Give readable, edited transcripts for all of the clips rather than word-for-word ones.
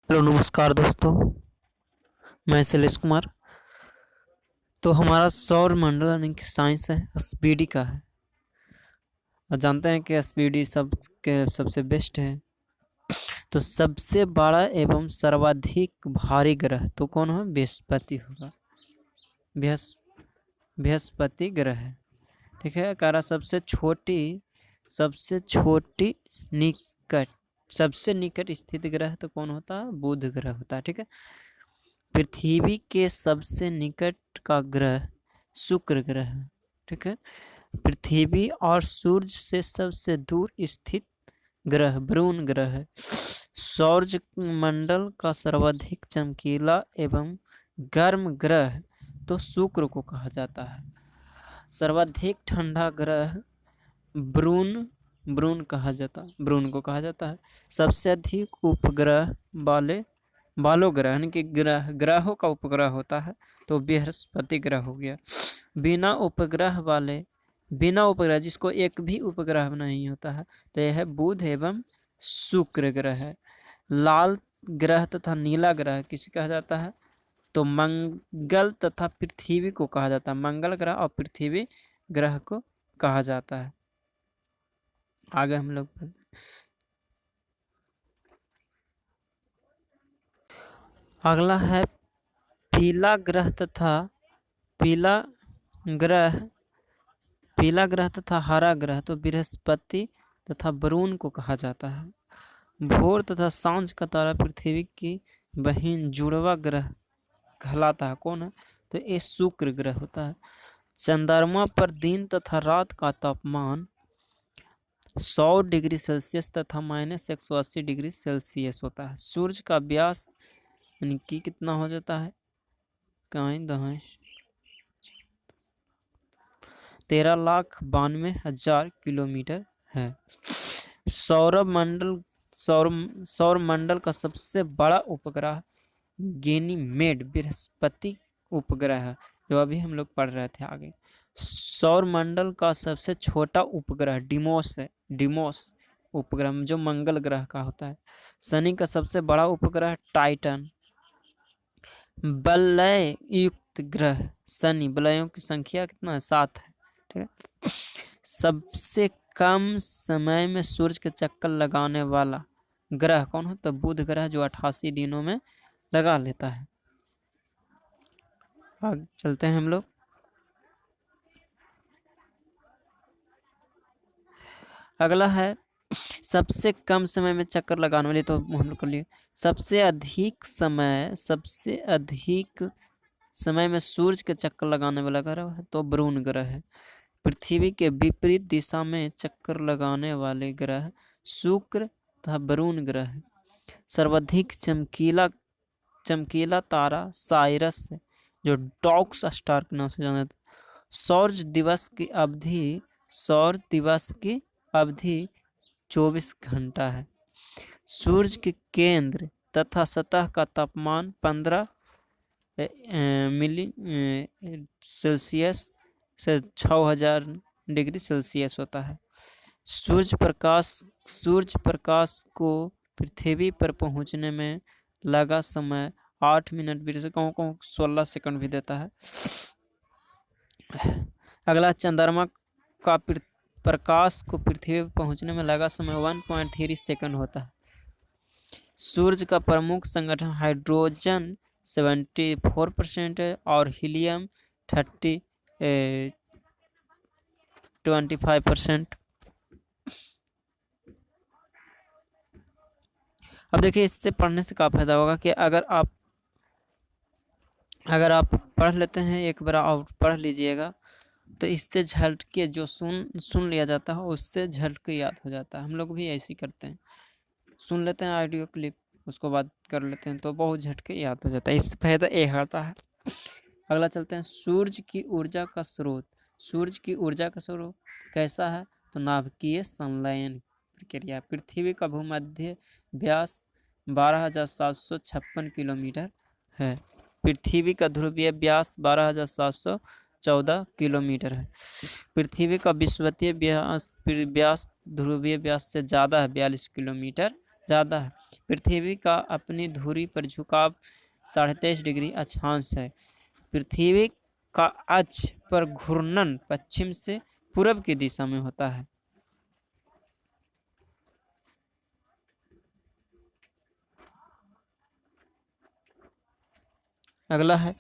Hello नमस्कार दोस्तों, मैं शैलेश कुमार। तो हमारा सौर मंडल यानी कि साइंस है एसपीडी का है। और जानते हैं कि एसपीडी सब के सबसे बेस्ट है। तो सबसे बड़ा एवं सर्वाधिक भारी ग्रह तो कौन है? बृहस्पति होगा। बृहस्पति ग्रह है। ठीक है। कारा सबसे छोटी निकट सबसे निकट स्थित ग्रह तो कौन होता है? बुध ग्रह होता है। ठीक है। पृथ्वी के सबसे निकट का ग्रह शुक्र ग्रह है। ठीक है। पृथ्वी और सूर्य से सबसे दूर स्थित ग्रह वरुण ग्रह है। सौर मंडल का सर्वाधिक चमकीला एवं गर्म ग्रह तो शुक्र को कहा जाता है। सर्वाधिक ठंडा ग्रह वरुण को कहा जाता है। सबसे अधिक उपग्रह बालो ग्रह यानी कि ग्रहों का उपग्रह होता है तो बृहस्पति ग्रह हो गया। बिना उपग्रह जिसको एक भी उपग्रह नहीं होता है तो यह है बुध एवं शुक्र ग्रह है। लाल ग्रह तथा नीला ग्रह किसे कहा जाता है? तो मंगल तथा पृथ्वी को कहा जाता है। मंगल ग्रह और पृथ्वी ग्रह को कहा जाता है। आगे हम लोग अगला है पीला ग्रह तथा हरा ग्रह तो बृहस्पति तथा वरुण को कहा जाता है। भोर तथा सांझ का तारा पृथ्वी की बहिन जुड़वा ग्रह कहलाता है। कौन है? तो ये शुक्र ग्रह होता है। चंद्रमा पर दिन तथा रात का तापमान 100 डिग्री सेल्सियस तथा -180 डिग्री सेल्सियस होता है। सूर्य का व्यास यानी कि कितना हो जाता है? 13,92,000 किलोमीटर है। सौर मंडल का सबसे बड़ा उपग्रह गैनीमेड बृहस्पति उपग्रह है, जो अभी हम लोग पढ़ रहे थे आगे। सौर मंडल का सबसे छोटा उपग्रह डिमोस उपग्रह जो मंगल ग्रह का होता है। शनि का सबसे बड़ा उपग्रह टाइटन। वलय युक्त ग्रह शनि, वलयों की संख्या कितना है? 7 है। ठीक है। सबसे कम समय में सूर्य के चक्कर लगाने वाला ग्रह कौन है? तो बुध ग्रह, जो 88 दिनों में लगा लेता है। आगे चलते हैं हम लोग। अगला है सबसे कम समय में चक्कर लगाने वाले, तो हम लोग कर लिए। सबसे अधिक समय में सूर्य के चक्कर लगाने वाला ग्रह है तो वरुण ग्रह है। पृथ्वी के विपरीत दिशा में चक्कर लगाने वाले ग्रह शुक्र तथा वरुण ग्रह है। सर्वाधिक चमकीला तारा साइरस है, जो डॉग्स स्टार के नाम से जाना जाता है। सौर दिवस की अवधि 24 घंटा है। सूर्य के केंद्र तथा सतह का तापमान 15 मिली सेल्सियस से 6000 डिग्री सेल्सियस होता है। सूर्य प्रकाश को पृथ्वी पर पहुंचने में लगा समय 8 मिनट 16 सेकंड भी देता है। अगला चंद्रमा का प्रकाश को पृथ्वी पर पहुंचने में लगा समय 1.3 सेकंड होता है। सूर्य का प्रमुख संगठन हाइड्रोजन 74% है और हीलियम 25%। अब देखिए, इससे पढ़ने से क्या फायदा होगा कि अगर आप पढ़ लेते हैं, एक बार और पढ़ लीजिएगा, तो इससे झटके जो सुन लिया जाता है उससे झटके याद हो जाता है। हम लोग भी ऐसे ही करते हैं, सुन लेते हैं ऑडियो क्लिप, उसको बात कर लेते हैं तो बहुत झटके याद हो जाता है। इससे फायदा ये होता है। अगला चलते हैं सूर्य की ऊर्जा का स्रोत कैसा है? तो नाभिकीय संलयन प्रक्रिया। पृथ्वी का भूमध्य व्यास 12,756 किलोमीटर है। पृथ्वी का ध्रुवीय व्यास 12,714 किलोमीटर है। पृथ्वी का विषुवतीय व्यास ध्रुवीय व्यास से ज़्यादा है, 42 किलोमीटर ज़्यादा है। पृथ्वी का अपनी धुरी पर झुकाव 23.5 डिग्री अक्षांश है। पृथ्वी का अक्ष पर घूर्णन पश्चिम से पूर्व की दिशा में होता है। अगला है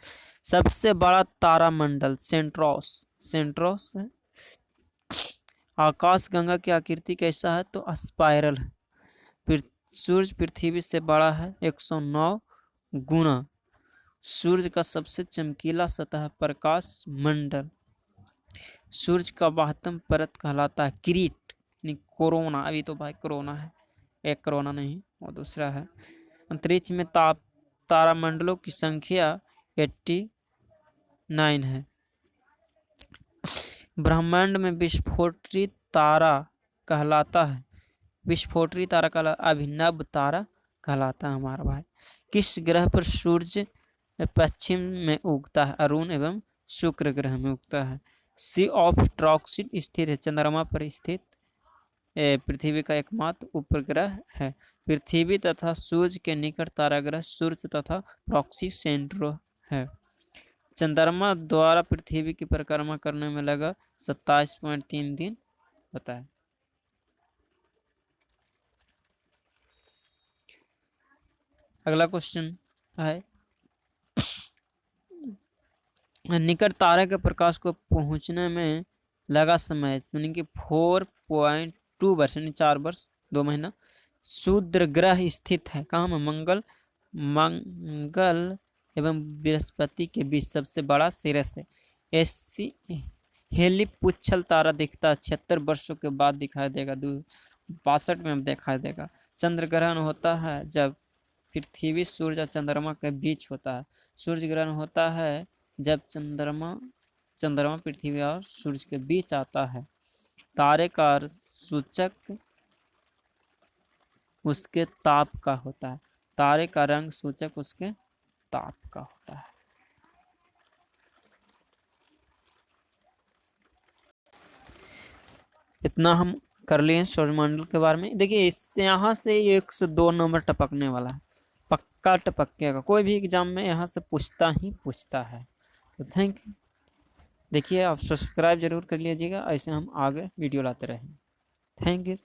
सबसे बड़ा तारामंडल सेंट्रोस। सेंट्रोस है। आकाशगंगा की आकृति कैसा है तो स्पाइरल है। सूर्य पृथ्वी से बड़ा है 109 गुना। सूर्य का सबसे चमकीला सतह प्रकाश मंडल। सूर्य का बाह्यतम परत कहलाता है किरीट। कोरोना, अभी तो भाई कोरोना है, एक कोरोना नहीं वो दूसरा है। अंतरिक्ष में तारामंडलों की संख्या 89 है। ब्रह्मांड में विस्फोटरी तारा कहलाता है, विस्फोटरी तारा कहलाता, अभिनव तारा कहलाता है हमारा भाई। किस ग्रह पर सूर्य पश्चिम में उगता है? अरुण एवं शुक्र ग्रह में उगता है। सी ऑफ ट्रॉक्सिड स्थित है, चंद्रमा पर स्थित पृथ्वी का एकमात्र उपग्रह है। पृथ्वी तथा सूर्य के निकट तारागृह सूर्य तथा प्रॉक्सी सेंट्रो है। चंद्रमा द्वारा पृथ्वी की परिक्रमा करने में लगा 27.3 दिन होता है। अगला क्वेश्चन है निकट तारे के प्रकाश को पहुंचने में लगा समय यानी कि 4.2 वर्ष यानी 4 वर्ष 2 महीना। शूद्र ग्रह स्थित है कहाँ में? मंगल एवं बृहस्पति के बीच सबसे बड़ा सिरस है। ऐसी हेलिपुच्छल तारा दिखता है 76 वर्षों के बाद दिखाई देगा, 62 में दिखाई देगा। चंद्र ग्रहण होता है जब पृथ्वी सूर्य और चंद्रमा के बीच होता है। सूर्य ग्रहण होता है जब चंद्रमा पृथ्वी और सूर्य के बीच आता है। तारे का सूचक उसके ताप का होता है। तारे का रंग सूचक उसके ताप का होता है। इतना हम कर लिए सौरमंडल के बारे में। देखिए इससे यहाँ से 102 नंबर टपकने वाला है, पक्का टपकेगा। कोई भी एग्जाम में यहाँ से पूछता ही पूछता है। तो थैंक यू। देखिए आप सब्सक्राइब जरूर कर लीजिएगा, ऐसे हम आगे वीडियो लाते रहेंगे। Thank you.